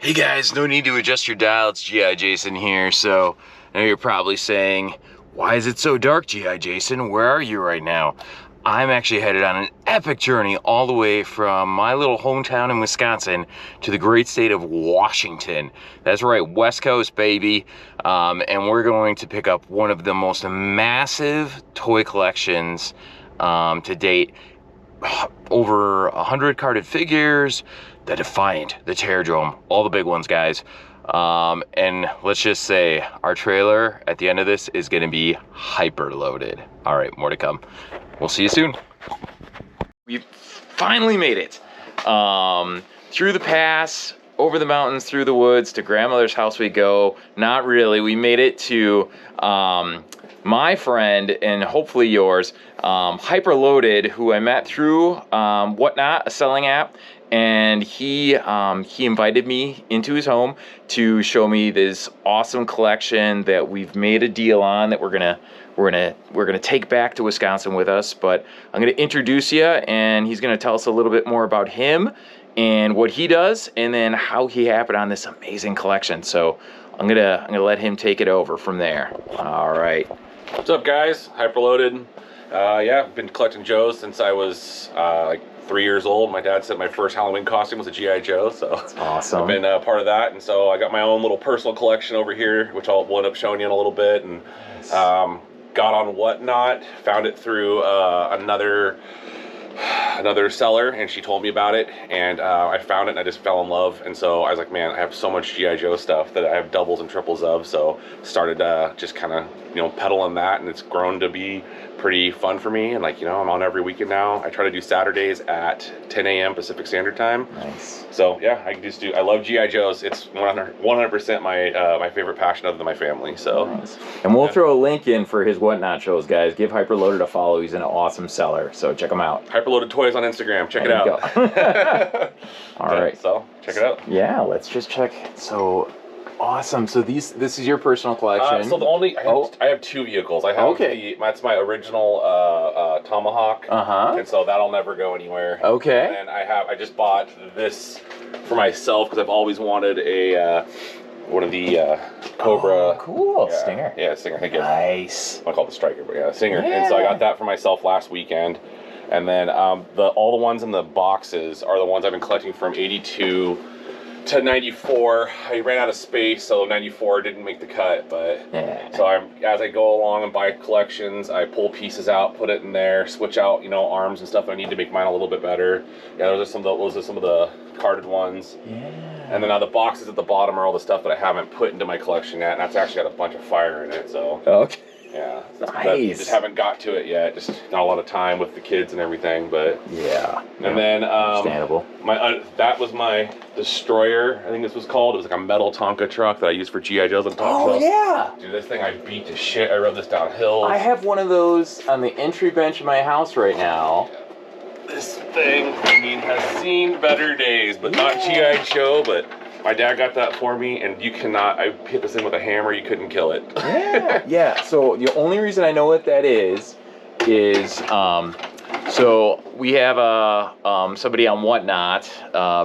Hey guys, no need to adjust your dial, it's G.I. Jason here. So, I know you're probably saying, why is it so dark, G.I. Jason? Where are you right now? I'm actually headed on an epic journey all the way from my little hometown in Wisconsin to the great state of Washington. That's right, West Coast, baby. And we're going to pick up one of the most massive toy collections to date. Over 100 carded figures, the Defiant, the Terradrome, all the big ones, guys. And let's just say our trailer at the end of this is going to be hyper loaded. All right, more to come. We'll see you soon. We finally made it through the pass, over the mountains, through the woods, to grandmother's house we go. Not really. We made it to my friend and hopefully yours, HYPERLOADED, who I met through Whatnot, a selling app, and he invited me into his home to show me this awesome collection that we've made a deal on that we're gonna take back to Wisconsin with us. But I'm gonna introduce you, and he's gonna tell us a little bit more about him and what he does, and then how he happened on this amazing collection. So I'm gonna let him take it over from there. All right. What's up, guys? HYPERLOADED. Yeah, I've been collecting Joes since I was like 3 years old. My dad said my first Halloween costume was a G.I. Joe, so that's awesome. I've been part of that, and so I got my own little personal collection over here, which I'll end up showing you in a little bit. And got on Whatnot, found it through another seller, and she told me about it, and I found it and I just fell in love. And so I was like, man, I have so much G.I. Joe stuff that I have doubles and triples of. So started just kind of peddling that, and it's grown to be pretty fun for me. And like, I'm on every weekend now. I try to do Saturdays at 10 a.m. Pacific Standard Time. Nice. So yeah, I love G.I. Joes. It's 100% my favorite passion other than my family. So nice. And we'll throw a link in for his Whatnot shows, guys. Give HYPERLOADED a follow. He's an awesome seller, so check him out. HYPERLOADED Toys on Instagram. Check it out. All right. So check it out. Yeah, let's just check. So awesome. So this is your personal collection. So I have two vehicles. I have that's my original Tomahawk. And so that'll never go anywhere. Okay. And I just bought this for myself because I've always wanted a one of the Cobra. Oh, cool. Yeah, Stinger. Yeah, Stinger. I think nice. I call it the Striker, but yeah, Stinger. Yeah. And so I got that for myself last weekend. And then all the ones in the boxes are the ones I've been collecting from 82 to 94. I ran out of space, so 94 didn't make the cut. But so as I go along and buy collections, I pull pieces out, put it in there, switch out arms and stuff I need to make mine a little bit better. Yeah, those are some of the carded ones. Yeah. And then now the boxes at the bottom are all the stuff that I haven't put into my collection yet, and that's actually got a bunch of fire in it. So okay. Yeah, nice. Just haven't got to it yet. Just not a lot of time with the kids and everything, but yeah. And then understandable. That was my Destroyer. I think this was called. It was like a metal Tonka truck that I used for G.I. Joes on top. Oh yeah. Dude, this thing I beat to shit. I rode this down hills. I have one of those on the entry bench of my house right now. This thing, has seen better days, but not G.I. Joe. But my dad got that for me, and I hit this thing with a hammer, you couldn't kill it. Yeah. So the only reason I know what that is so we have somebody on Whatnot,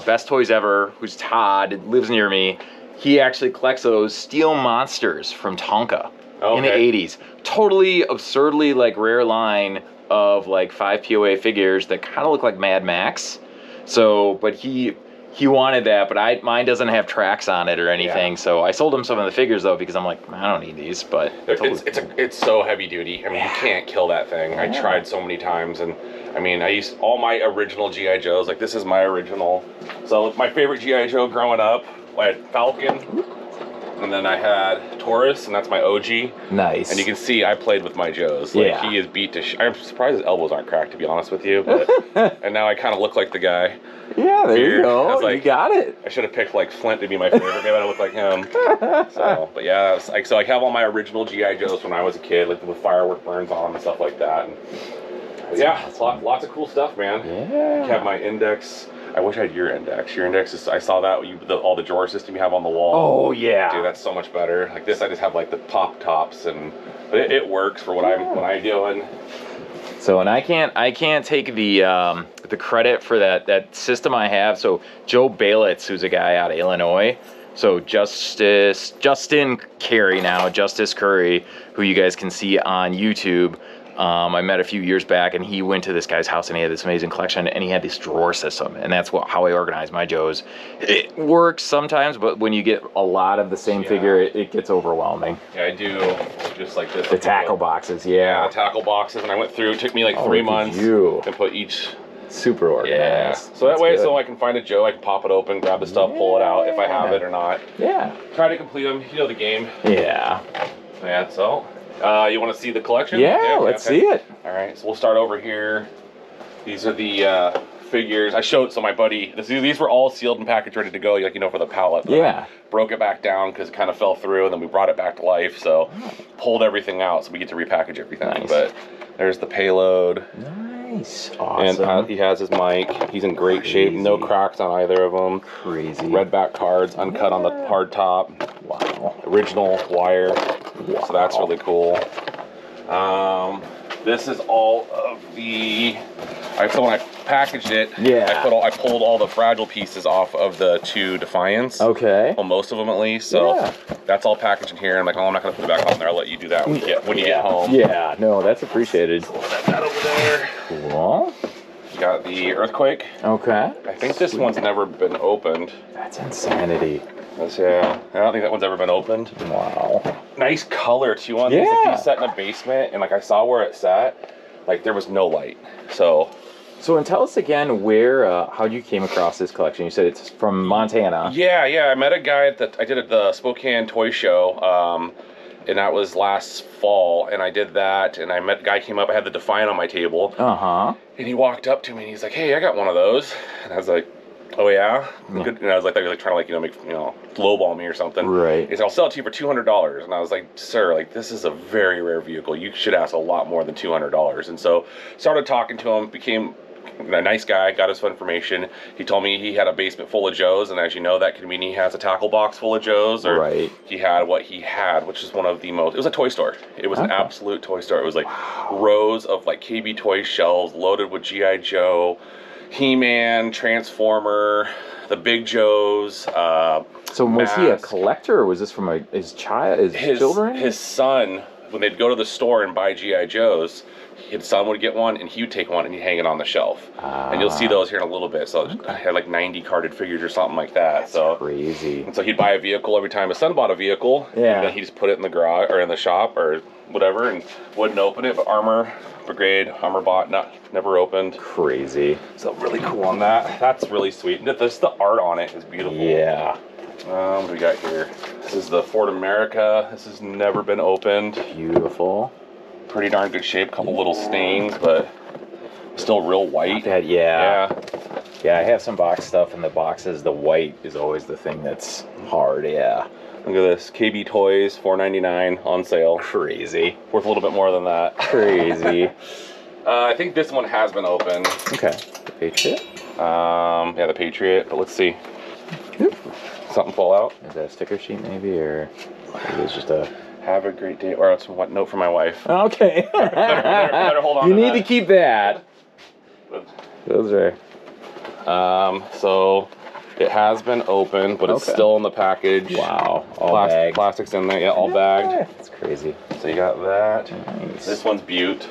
Best Toys Ever, who's Todd, lives near me. He actually collects those steel monsters from Tonka in the 80s. Totally absurdly rare line of 5 POA figures that kind of look like Mad Max. So, but he wanted that, but mine doesn't have tracks on it or anything. Yeah. So I sold him some of the figures though, because I'm like, I don't need these. But it's so heavy duty. I mean, you can't kill that thing. I tried so many times, and I used all my original G.I. Joes. Like, this is my original. So my favorite G.I. Joe growing up, I had Falcon, and then I had Taurus, and that's my OG. Nice. And you can see I played with my Joes. He is beat to I'm surprised his elbows aren't cracked, to be honest with you. But and now I kind of look like the guy. Yeah, there you go. You got it. I should have picked Flint to be my favorite. Maybe I look like him. So, but yeah, so I have all my original G.I. Joes when I was a kid, with firework burns on them and stuff like that. But yeah, it's lots of cool stuff, man. Yeah. I have my index. I wish I had your index. Your index is, I saw that, all the drawer system you have on the wall. Oh, yeah. Dude, that's so much better. Like this, I just have the pop tops, but it works for what I'm doing. So, and I can't take the credit for that system I have. So Joe Balitz, who's a guy out of Illinois. So Justin Curry, who you guys can see on YouTube. I met a few years back, and he went to this guy's house, and he had this amazing collection, and he had this drawer system, and that's how I organize my Joes. It works sometimes, but when you get a lot of the same figure, it gets overwhelming. Yeah, I do just like this. The tackle boxes, yeah. Tackle boxes, and I went through. It took me like 3 months to put each. Super organized. Yeah. So that way, so I can find a Joe, I can pop it open, grab the stuff, pull it out if I have it or not. Yeah. Try to complete them. You know the game. Yeah. Yeah. So, you want to see the collection? Yeah. Let's see it. All right. So we'll start over here. These are the figures. I showed my buddy. These were all sealed and packaged, ready to go. Like for the pallet. Yeah. Broke it back down because it kind of fell through, and then we brought it back to life. So pulled everything out, so we get to repackage everything. Nice. But there's the payload. Nice. Awesome. And he has his mic. He's in great shape. No cracks on either of them. Crazy. Red back cards, uncut on the hard top. Wow. Original wire. Wow. So that's really cool. This is all of the. So when I packaged it, I pulled all the fragile pieces off of the 2 Defiants. Okay. Well, most of them at least. So that's all packaged in here. I'm like, oh, I'm not gonna put it back on there. I'll let you do that when you get home. Yeah. No, that's appreciated. So we'll set that over there. Cool. You got the Earthquake. Okay. I think this one's never been opened. That's insanity. Yeah, I don't think that one's ever been opened. Wow. Nice color too on these. Like these set in a basement, and like I saw where it sat, like there was no light. So and tell us again how you came across this collection. You said it's from Montana. Yeah. I met a guy I did at the Spokane Toy Show, and that was last fall. And I did that, and I met a guy came up. I had the Defiant on my table. And he walked up to me, and he's like, "Hey, I got one of those." And I was like, "Oh yeah?" Good. And I was like, "They're like trying to make lowball me or something." Right. He said, "I'll sell it to you for $200." And I was like, "Sir, like this is a very rare vehicle. You should ask a lot more than $200." And so started talking to him. Became a nice guy. Got his information. He told me he had a basement full of Joes, and as you know, that could mean he has a tackle box full of Joes, or he had what he had, which is one of the most. It was a toy store. It was an absolute toy store. It was like rows of like KB toy shelves loaded with GI Joe, He-Man, Transformer, the Big Joes. So was he a collector, or was this from his children? His son, when they'd go to the store and buy GI Joes, his son would get one, and he would take one and he'd hang it on the shelf. And you'll see those here in a little bit. So I had like 90 carded figures or something like that. That's crazy. And so he'd buy a vehicle every time his son bought a vehicle. Yeah. And then he'd just put it in the garage or in the shop or whatever, and wouldn't open it. But Armor Brigade, Armor Bot, never opened. Crazy. So really cool on that. That's really sweet. The art on it is beautiful. Yeah. What do we got here? This is the Ford America. This has never been opened. Beautiful. Pretty darn good shape. Couple little stains, but still real white. Yeah, I have some box stuff, and the boxes, the white is always the thing that's hard. Yeah. Look at this. KB Toys, $4.99 on sale. Crazy. Worth a little bit more than that. Crazy. I think this one has been opened. Okay. The Patriot? Yeah, the Patriot. But let's see. Something fall out. Is that a sticker sheet maybe, or is it just a... Have a great day. Or it's what note from my wife. Okay. better hold on. You need to keep that. Those are. So it has been opened, but it's still in the package. Wow. All bagged. Plastic's in there. Yeah, all bagged. That's crazy. So you got that. Nice. This one's Butte.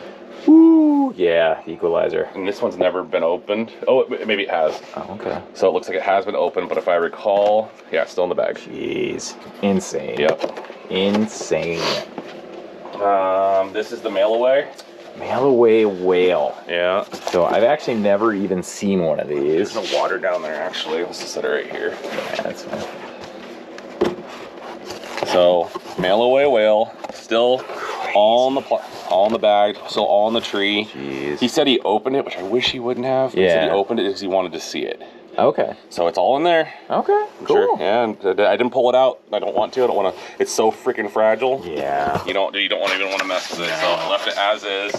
Woo. Yeah, Equalizer. And this one's never been opened. Oh, maybe it has. Oh, okay. So it looks like it has been opened, but if I recall, yeah, it's still in the bag. Jeez. Insane. Yep. Insane. This is the Mail Away. Mail Away Whale. Yeah. So I've actually never even seen one of these. There's no water down there, actually. Let's just set it right here. Yeah, that's fine. So, Mail Away Whale, still all in the bag, still all in the tree. Jeez. He said he opened it, which I wish he wouldn't have. Yeah. He said he opened it because he wanted to see it. Okay. So it's all in there. Okay. Cool. Sure. Yeah, and I didn't pull it out. I don't want to. I don't want to. It's so freaking fragile. Yeah. You don't even want to mess with it. So I left it as is.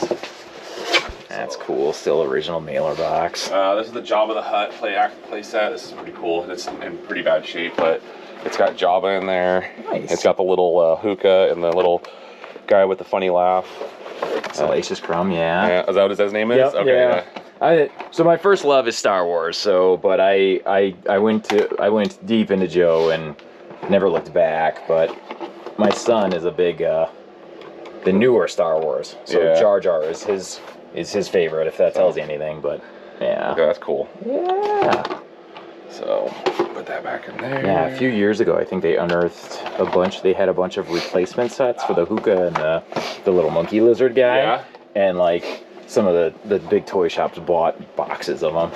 That's cool. Still original mailer box. This is the Jabba the Hutt play set. This is pretty cool. It's in pretty bad shape, but it's got Jabba in there. Nice. It's got the little hookah and the little guy with the funny laugh. Salacious Crumb, yeah. Yeah, is that what his name is? Yep, Okay, yeah. So my first love is Star Wars. So, but I went deep into Joe and never looked back. But my son is a big the newer Star Wars. So Yeah. Jar Jar is his favorite, if that tells you anything. But yeah. Okay, that's cool. Yeah. So put that back in there. Yeah, a few years ago, I think they unearthed a bunch. They had a bunch of replacement sets for the hookah and the little monkey lizard guy. Yeah. And like some of the big toy shops bought boxes of them.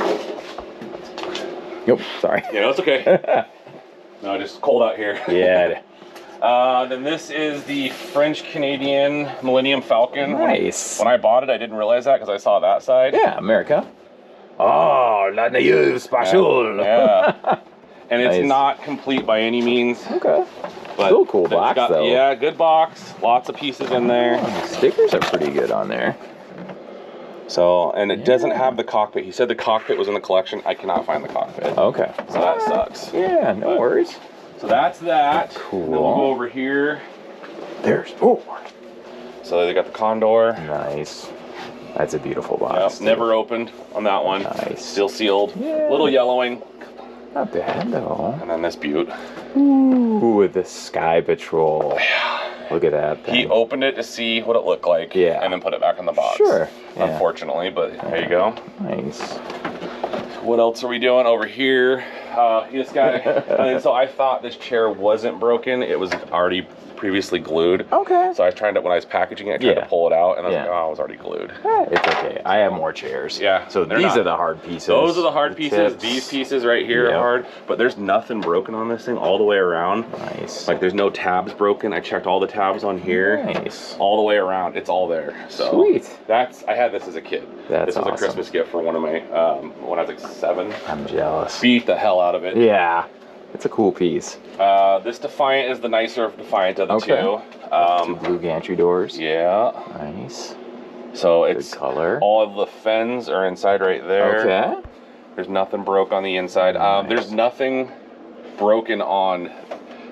Nope, sorry. Yeah, that's okay. No, just cold out here. Yeah. Then this is the French-Canadian Millennium Falcon. Nice. When I bought it, I didn't realize that because I saw that side. Yeah, America. Oh, la naïve special. Yeah. And it's Nice. not complete by any means. Okay. But Still a cool it's box, though. Yeah, good box. Lots of pieces in there. The stickers are pretty good on there. So, and it doesn't have the cockpit. He said the cockpit was in the collection. I cannot find the cockpit. Okay. So that sucks. Yeah, no worries. So that's that. Cool. Then we'll go over here. There's more. So they got the Condor. Nice. That's a beautiful box. Yep, never opened on that one. Nice. Still sealed. Yeah. Little yellowing. Not bad though. And then this beaut. Ooh, the Sky Patrol. Look at that thing. He opened it to see what it looked like. Yeah. And then put it back in the box. Sure. Yeah. Unfortunately, but there you go. Nice. What else are we doing over here? This guy. And so I thought this chair wasn't broken. It was already previously glued. Okay. So I was trying to, when I was packaging it, I tried to pull it out, and I was like, oh, it was already glued. It's okay. I have more chairs. Yeah, So they're these not- are the hard pieces. Those are the hard pieces. tips. These pieces right here Yep. are hard, but there's nothing broken on this thing all the way around. Nice. Like there's no tabs broken. I checked all the tabs on here. Nice. All the way around. It's all there. So Sweet. I had this as a kid. That's This was awesome. a Christmas gift for one of my, when I was like 7. I'm jealous. Beat the hell out of it. Yeah. It's a cool piece. This Defiant is the nicer Defiant of the Okay. two. Two blue gantry doors. Yeah. Nice. So Good it's color. all of the fins are inside right there. Okay. There's nothing broke on the inside. Nice. There's nothing broken on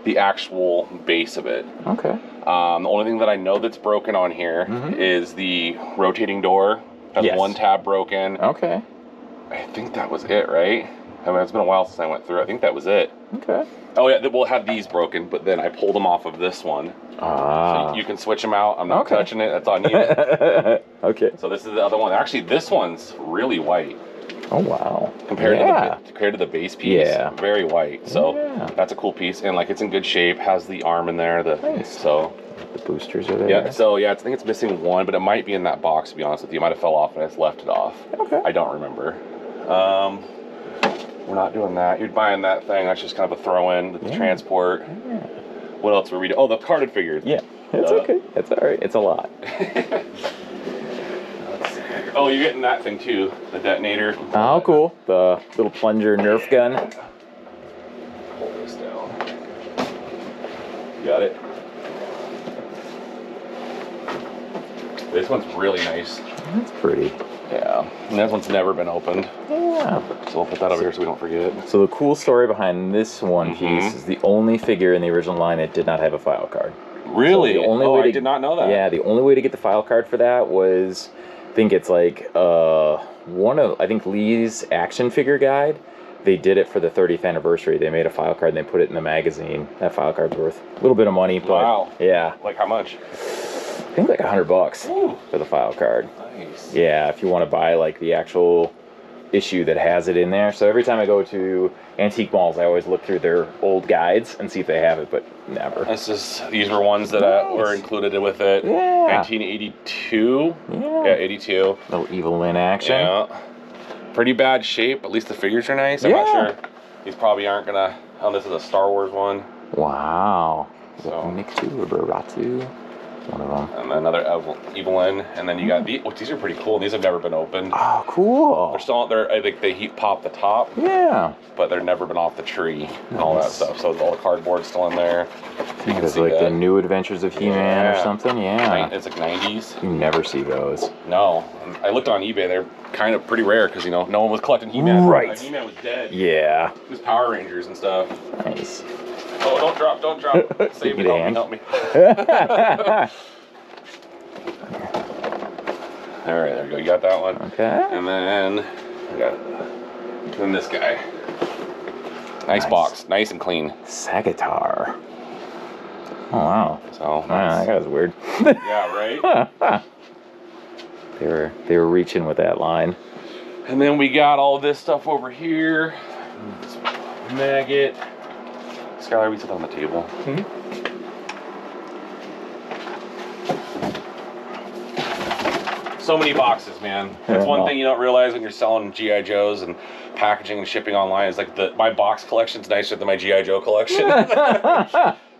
the actual base of it. Okay. The only thing that I know that's broken on here is the rotating door. Has Yes. one tab broken. Okay. I think that was it, right? I mean, it's been a while since I went through. I think that was it. Okay. Oh yeah, we'll have these broken, but then I pulled them off of this one. Ah. So you can switch them out. I'm not Okay. touching it. That's on you. Okay. So this is the other one. Actually, this one's really white Oh wow. compared Yeah. to the base piece. Yeah. Very white. So Yeah. that's a cool piece, and like it's in good shape. Has the arm in there. Nice. So The boosters are there. yeah. So yeah, I think it's missing one, but it might be in that box. To be honest with you, it might have fell off and I just left it off. Okay. I don't remember. We're not doing that. You're buying that thing. That's just kind of a throw-in. The transport. Yeah. What else were we doing? Oh, the carded figures. Yeah. It's okay. It's all right. It's a lot. Oh, you're getting that thing too. The detonator. Oh, cool. The little plunger Nerf gun. Hold this down. Got it. This one's really nice. That's pretty. Yeah. And this one's never been opened. Yeah. So we'll put that over here so we don't forget. So the cool story behind this one piece is the only figure in the original line that did not have a file card. Really? So the only oh, way I did not know that. Yeah, the only way to get the file card for that was, I think it's like I think Lee's action figure guide. They did it for the 30th anniversary. They made a file card and they put it in the magazine. That file card's worth a little bit of money, but Wow. yeah, Like how much? I think like $100 Ooh. for the file card. Nice. Yeah, if you want to buy like the actual issue that has it in there. So every time I go to antique malls, I always look through their old guides and see if they have it, but never. These were ones that were included with it. Yeah. 1982. Yeah. Yeah, 82. Little Evil Lynn action. Yeah. Pretty bad shape. At least the figures are nice. I'm not Yeah. sure. These probably aren't gonna. Oh, this is a Star Wars one. Wow. So- Niktu or Baratu? One of them. And another Evelyn, and then you got these. Oh, these are pretty cool. These have never been opened. Oh, cool. They're still. I think they pop the top, Yeah. but they're never been off the tree and all that Nice. stuff. So all the cardboard's still in there. I think it's like the New Adventures of He-Man or Yeah. something. Yeah. It's like 90s. You never see those. No, I looked on eBay. They're kind of pretty rare because no one was collecting He-Man. Right. He-Man was dead. Yeah. It was Power Rangers and stuff. Nice. Oh, don't drop. Save me, Give me the help me. All right, there we go. You got that one. Okay. And then we got this guy. Nice box, nice and clean. Sagitar. Oh wow. So that guy's weird. Yeah, right. They were reaching with that line. And then we got all this stuff over here. Maggot. Skylar, we sit on the table. So many boxes, man. That's one thing you don't realize when you're selling GI Joes and packaging and shipping online is like my box collection's nicer than my GI Joe collection.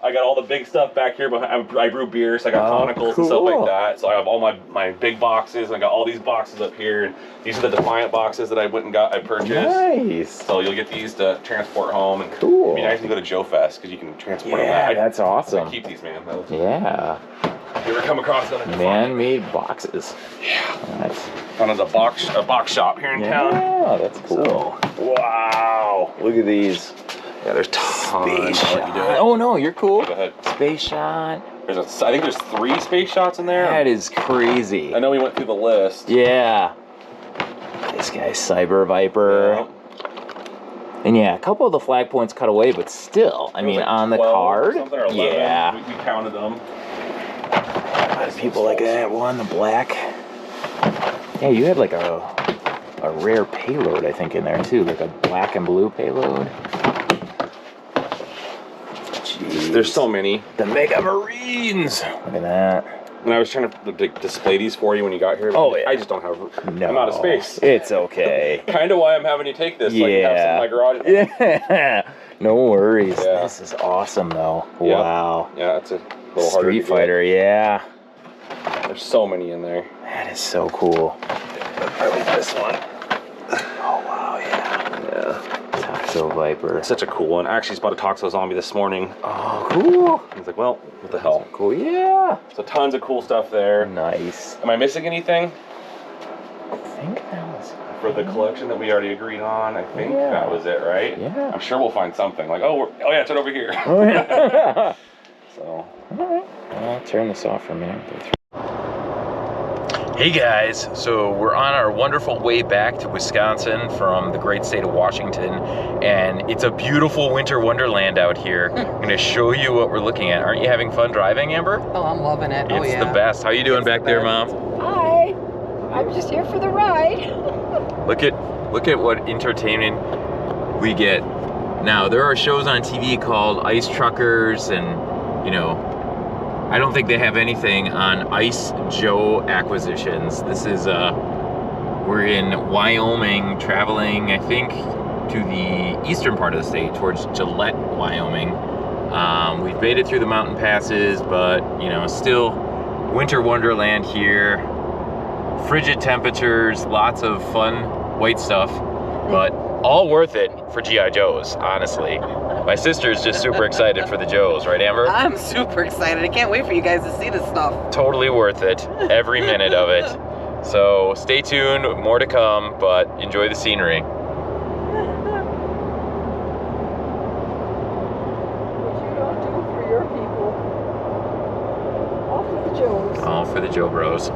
I got all the big stuff back here, but I brew beer, so I got conicals and stuff like that. So I have all my big boxes, and I got all these boxes up here. And these are the Defiant boxes that I went and I purchased. Nice. So you'll get these to transport home. And cool. It'd be nice to go to Joe Fest because you can transport them. Yeah, that's awesome. I keep these, man. Yeah. If you ever come across another man-made boxes. Yeah. Nice. Found a box shop here in town. Yeah, that's cool. So, wow. Look at these. Yeah, there's tons. Space shot. Oh no, you're cool. Go ahead. Space shot. I think there's 3 space shots in there. That is crazy. I know we went through the list. Yeah. This guy's Cyber Viper. Yeah. And yeah, a couple of the flag points cut away, but still, I mean, like on the 12 card. or something, or 11. Yeah. We counted them. A lot of people like that one, the black. Yeah, you had like a rare payload, I think, in there too, like a black and blue payload. Jeez. There's so many. The Mega Marines. Look at that. And I was trying to display these for you when you got here. Oh, yeah. I just don't have. No. I'm out of space. It's okay. Kind of why I'm having you take this. So I can have some in my garage. Yeah. No worries. Yeah. This is awesome, though. Yeah. Wow. Yeah, that's a little harder Street to Fighter, yeah. get. There's so many in there. That is so cool. I like this one. Oh, wow, yeah. Yeah. Toxo Viper. It's such a cool one. I actually spotted a Toxo Zombie this morning. Oh, cool. I was like, well, what the hell? Cool, yeah. So tons of cool stuff there. Nice. Am I missing anything? I think that was... For the collection that we already agreed on, I think Yeah. that was it, right? Yeah. I'm sure we'll find something. Like, oh yeah, it's right over here. Oh, yeah. So. All right. I'll turn this off for a minute. Hey guys, so we're on our wonderful way back to Wisconsin from the great state of Washington, and it's a beautiful winter wonderland out here. I'm going to show you what we're looking at. Aren't you having fun driving, Amber? Oh, I'm loving it. It's the best. How you doing back there, Mom? Hi. I'm just here for the ride. Look at what entertainment we get. Now, there are shows on TV called Ice Truckers, and you know, I don't think they have anything on Ice Joe acquisitions. This is we're in Wyoming, traveling I think to the eastern part of the state towards Gillette, Wyoming. We've made it through the mountain passes, but you know, still winter wonderland here. Frigid temperatures, lots of fun white stuff, but all worth it for GI Joes, honestly. My sister's just super excited for the Joes, right, Amber? I'm super excited. I can't wait for you guys to see this stuff. Totally worth it, every minute of it. So stay tuned, more to come, but enjoy the scenery. What you don't do for your people. All for the Joes. All for the Joe Bros.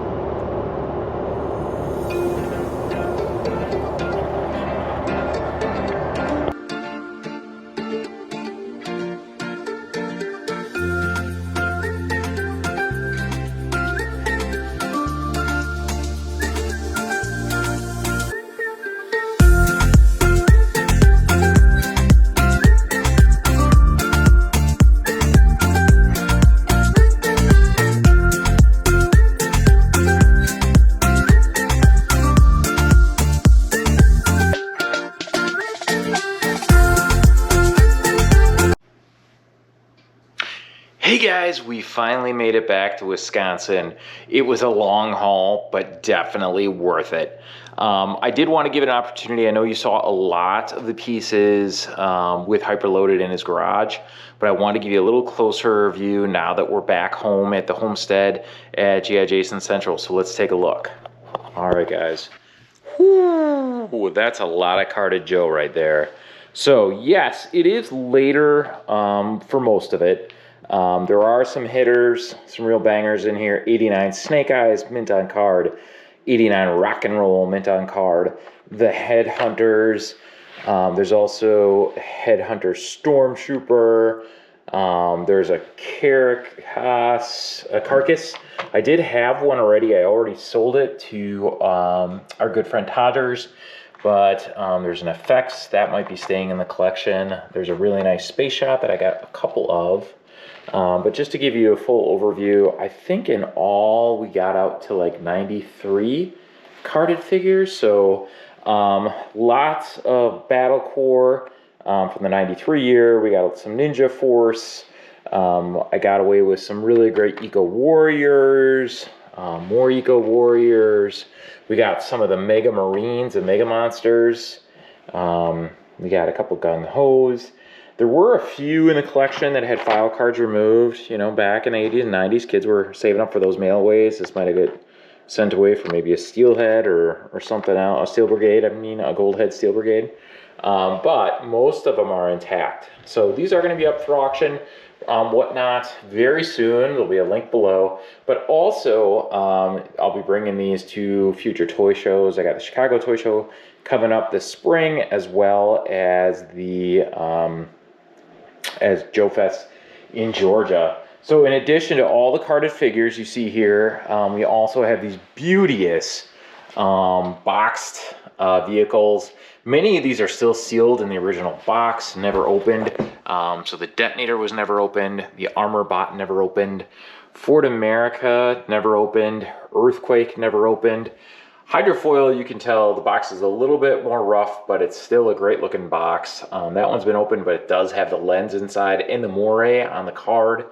Hey guys, we finally made it back to Wisconsin. It was a long haul, but definitely worth it. I did want to give it an opportunity. I know you saw a lot of the pieces with HYPERLOADED in his garage, but I want to give you a little closer view now that we're back home at the homestead at GI Jason Central. So let's take a look. All right, guys. Ooh, that's a lot of carded Joe right there. So yes, it is later for most of it. There are some hitters, some real bangers in here. 89 Snake Eyes, mint on card. '89 Rock and Roll mint on card. The Headhunters. There's also Headhunter Stormtrooper. There's a Carcass. I did have one already. I already sold it to our good friend Todders. But there's an Effects that might be staying in the collection. There's a really nice Space Shot that I got a couple of. But just to give you a full overview, I think in all we got out to like 93 carded figures. So lots of Battle Corps from the 93 year. We got some Ninja Force. I got away with some really great Eco Warriors. More Eco Warriors. We got some of the Mega Marines and Mega Monsters. We got a couple Gun Hos. There were a few in the collection that had file cards removed. You know, back in the 80s and 90s, kids were saving up for those mailaways. This might have got sent away for maybe a Steelhead or something else. A Steel Brigade, I mean, a Goldhead Steel Brigade. But most of them are intact. So these are going to be up for auction. Whatnot very soon. There'll be a link below, but also I'll be bringing these to future toy shows. I got the Chicago Toy Show coming up this spring, as well as the Joe Fest in Georgia. So in addition to all the carded figures you see here, we also have these beauteous boxed vehicles. Many of these are still sealed in the original box, never opened. So the Detonator was never opened. The Armor Bot never opened. Ford America never opened. Earthquake never opened. Hydrofoil, you can tell the box is a little bit more rough, but it's still a great looking box. That one's been opened, but it does have the lens inside and the moray on the card.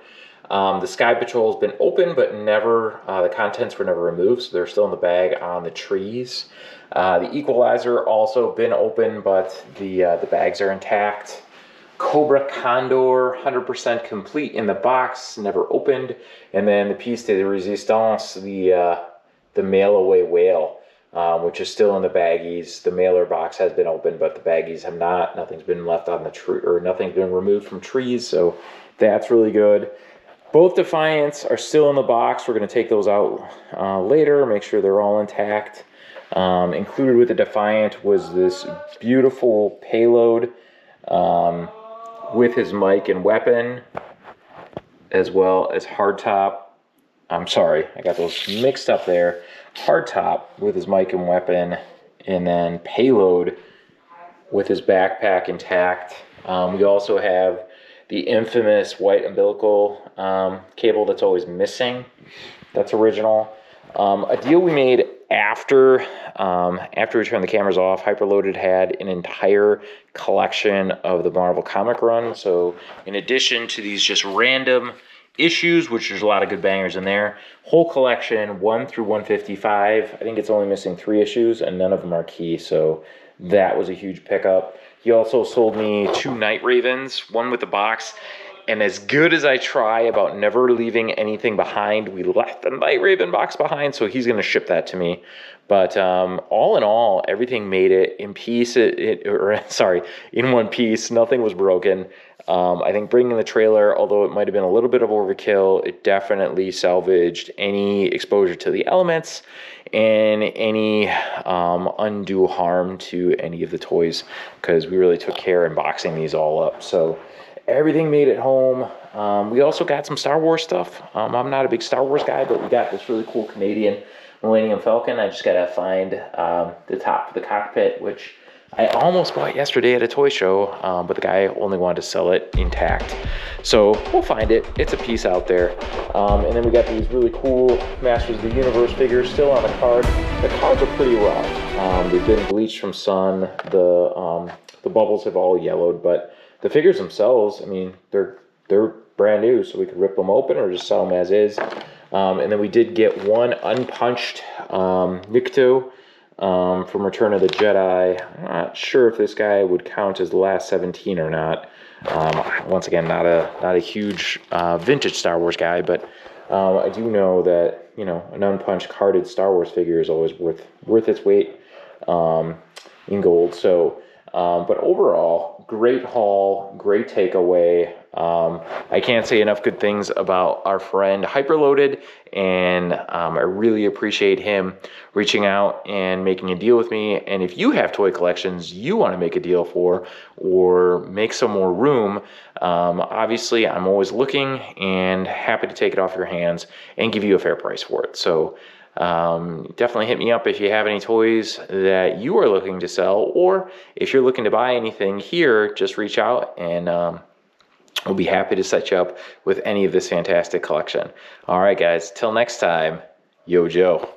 The Sky Patrol has been open, but never, the contents were never removed, so they're still in the bag on the trees. The Equalizer also been open, but the bags are intact. Cobra Condor, 100% complete in the box, never opened. And then the Piece de Resistance, the mail-away whale, which is still in the baggies. The mailer box has been opened, but the baggies have not. Nothing's been left on the tree, or nothing's been removed from trees, so that's really good. Both Defiants are still in the box. We're going to take those out later, make sure they're all intact. Included with the Defiant was this beautiful payload with his mic and weapon, as well as hardtop. I'm sorry, I got those mixed up there. Hardtop with his mic and weapon, and then payload with his backpack intact. We also have the infamous white umbilical cable that's always missing. That's original. A deal we made after we turned the cameras off. HYPERLOADED had an entire collection of the Marvel comic run. So in addition to these just random issues, which there's a lot of good bangers in there, whole collection 1 through 155. I think it's only missing 3 issues, and none of them are key. So that was a huge pickup. He also sold me 2 Night Ravens, one with the box. And as good as I try about never leaving anything behind, we left the Night Raven box behind, so he's going to ship that to me. But all in all, everything made it in piece. In one piece. Nothing was broken. I think bringing the trailer, although it might have been a little bit of overkill, it definitely salvaged any exposure to the elements and any undue harm to any of the toys, because we really took care in boxing these all up. So everything made it home. We also got some Star Wars stuff. I'm not a big Star Wars guy, but we got this really cool Canadian Millennium Falcon. I just got to find the top for the cockpit, which I almost bought yesterday at a toy show, but the guy only wanted to sell it intact. So we'll find it. It's a piece out there. And then we got these really cool Masters of the Universe figures still on the card. The cards are pretty rough. They've been bleached from sun. The bubbles have all yellowed, but the figures themselves, I mean, they're brand new, so we could rip them open or just sell them as is. And then we did get one unpunched Nikto from Return of the Jedi. I'm not sure if this guy would count as the last 17 or not. Once again, not a huge vintage Star Wars guy, but I do know that, you know, an unpunched carded Star Wars figure is always worth its weight in gold. So, but overall, great haul, great takeaway. I can't say enough good things about our friend HYPERLOADED, and I really appreciate him reaching out and making a deal with me. And if you have toy collections you want to make a deal for or make some more room, obviously I'm always looking and happy to take it off your hands and give you a fair price for it. So definitely hit me up if you have any toys that you are looking to sell, or if you're looking to buy anything here, just reach out and we'll be happy to set you up with any of this fantastic collection. All right, guys, till next time, yo Joe.